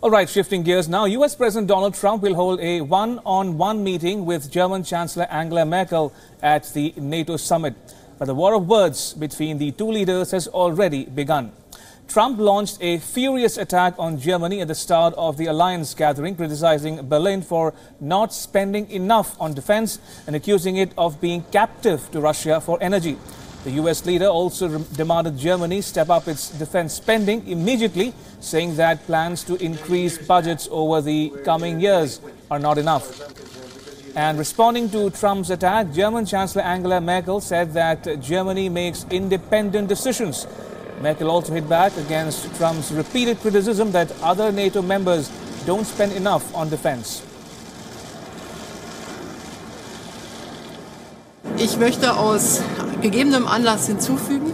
All right, shifting gears now. US President Donald Trump will hold a one-on-one meeting with German Chancellor Angela Merkel at the NATO summit. But the war of words between the two leaders has already begun. Trump launched a furious attack on Germany at the start of the alliance gathering, criticizing Berlin for not spending enough on defense and accusing it of being captive to Russia for energy. The US leader also demanded Germany step up its defense spending immediately, saying that plans to increase budgets over the coming years are not enough. And responding to Trump's attack, German Chancellor Angela Merkel said that Germany makes independent decisions. Merkel also hit back against Trump's repeated criticism that other NATO members don't spend enough on defense. Ich möchte aus gegebenem Anlass hinzufügen,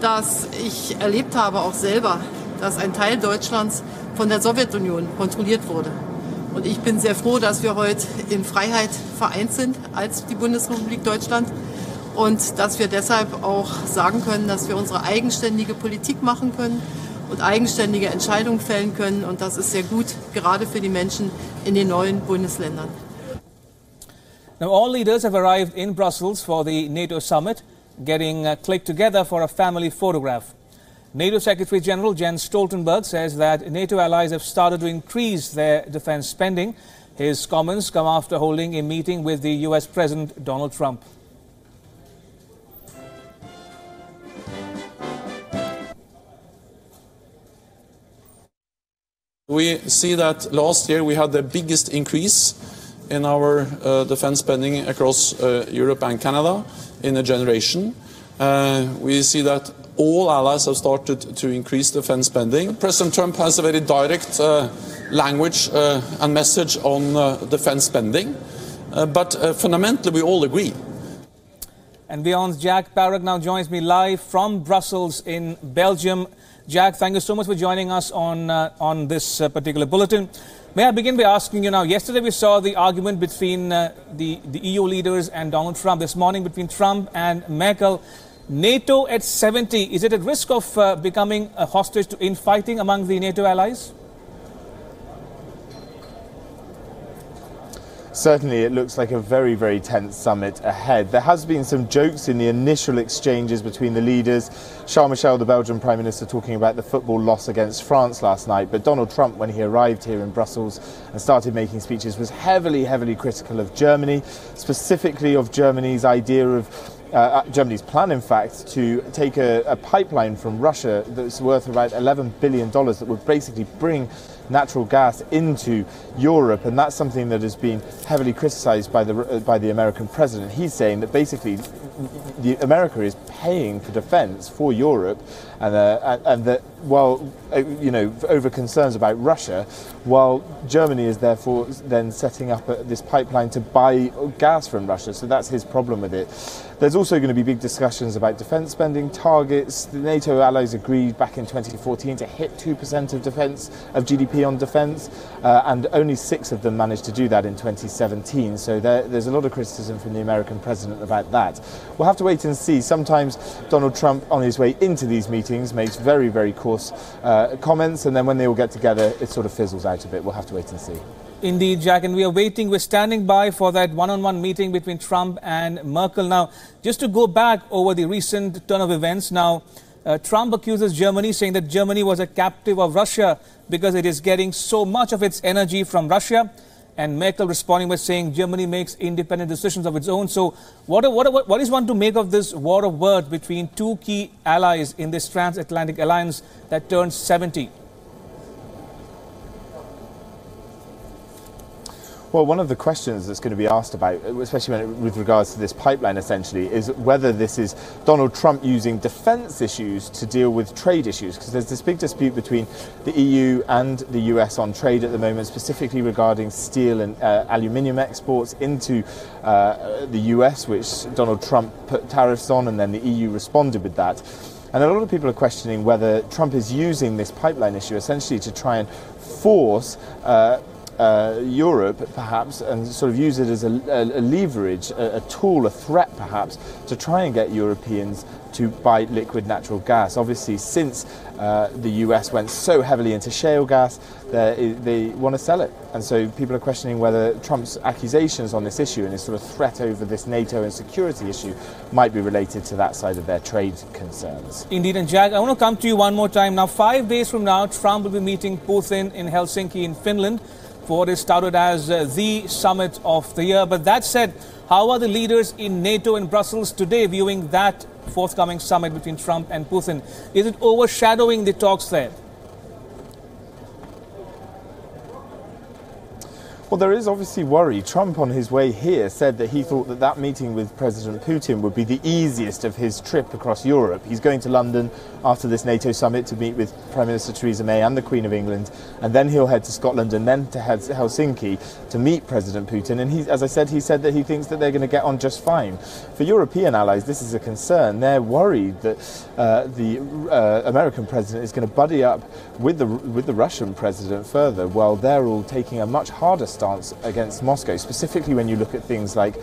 dass ich erlebt habe auch selber, dass ein Teil Deutschlands von der Sowjetunion kontrolliert wurde. Und ich bin sehr froh, dass wir heute in Freiheit vereint sind als die Bundesrepublik Deutschland und dass wir deshalb auch sagen können, dass wir unsere eigenständige Politik machen können und eigenständige Entscheidungen fällen können. Und das ist sehr gut, gerade für die Menschen in den neuen Bundesländern. Now, all leaders have arrived in Brussels for the NATO summit, getting clicked together for a family photograph. NATO Secretary General Jens Stoltenberg says that NATO allies have started to increase their defense spending. His comments come after holding a meeting with the US President Donald Trump. We see that last year we had the biggest increase in our defense spending across Europe and Canada in a generation. We see that all allies have started to increase defense spending. President Trump has a very direct language and message on defense spending, but fundamentally we all agree. And beyond, Jack Parag now joins me live from Brussels in Belgium. Jack, thank you so much for joining us on this particular bulletin. May I begin by asking you now, yesterday we saw the argument between the EU leaders and Donald Trump. This morning between Trump and Merkel. NATO at 70, is it at risk of becoming a hostage to infighting among the NATO allies? Certainly, it looks like a very, very tense summit ahead. There has been some jokes in the initial exchanges between the leaders. Charles Michel, the Belgian Prime Minister, talking about the football loss against France last night. But Donald Trump, when he arrived here in Brussels and started making speeches, was heavily, heavily critical of Germany, specifically of Germany's idea of Germany's plan, in fact, to take a pipeline from Russia that's worth about $11 billion that would basically bring natural gas into Europe, and that's something that has been heavily criticised by the American president. He's saying that basically America is paying for defence for Europe, and that while over concerns about Russia, while Germany is therefore then setting up this pipeline to buy gas from Russia. So that's his problem with it. There's also going to be big discussions about defence spending targets. The NATO allies agreed back in 2014 to hit 2% of GDP on defence, and only 6 of them managed to do that in 2017. So there's a lot of criticism from the American president about that. We'll have to wait and see. Sometimes Donald Trump, on his way into these meetings, makes very, very coarse comments, and then when they all get together, it sort of fizzles out a bit. We'll have to wait and see. Indeed, Jack, and we're standing by for that one-on-one meeting between Trump and Merkel. Now, just to go back over the recent turn of events, now, Trump accuses Germany, saying that Germany was a captive of Russia because it is getting so much of its energy from Russia. And Merkel responding by saying Germany makes independent decisions of its own. So what is one to make of this war of words between two key allies in this transatlantic alliance that turns 70? Well, one of the questions that's going to be asked about, especially with regards to this pipeline essentially, is whether this is Donald Trump using defence issues to deal with trade issues, because there's this big dispute between the EU and the US on trade at the moment, specifically regarding steel and aluminium exports into the US, which Donald Trump put tariffs on, and then the EU responded with that. And a lot of people are questioning whether Trump is using this pipeline issue essentially to try and force Europe, perhaps, and sort of use it as a leverage, a tool, a threat, perhaps, to try and get Europeans to buy liquid natural gas. Obviously, since the US went so heavily into shale gas, they want to sell it. And so people are questioning whether Trump's accusations on this issue and his sort of threat over this NATO and security issue might be related to that side of their trade concerns. Indeed. And Jack, I want to come to you one more time. Now, 5 days from now, Trump will be meeting Putin in Helsinki in Finland for what is touted as the summit of the year. But that said, how are the leaders in NATO and Brussels today viewing that forthcoming summit between Trump and Putin? Is it overshadowing the talks there? Well, there is obviously worry. Trump, on his way here, said that he thought that that meeting with President Putin would be the easiest of his trip across Europe. He's going to London after this NATO summit to meet with Prime Minister Theresa May and the Queen of England, and then he'll head to Scotland and then to Helsinki to meet President Putin. And as I said, he said that he thinks that they're going to get on just fine. For European allies, this is a concern. They're worried that the American president is going to buddy up with the Russian president further, while they're all taking a much harder stance against Moscow, specifically when you look at things like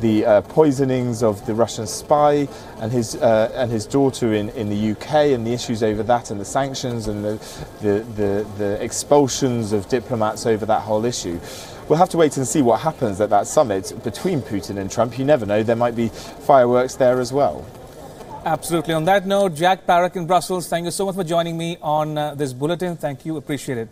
the poisonings of the Russian spy and his daughter in the UK, and the issues over that, and the sanctions and the expulsions of diplomats over that whole issue. We'll have to wait and see what happens at that summit between Putin and Trump. You never know, there might be fireworks there as well. Absolutely. On that note, Jack Parak in Brussels, thank you so much for joining me on this bulletin. Thank you. Appreciate it.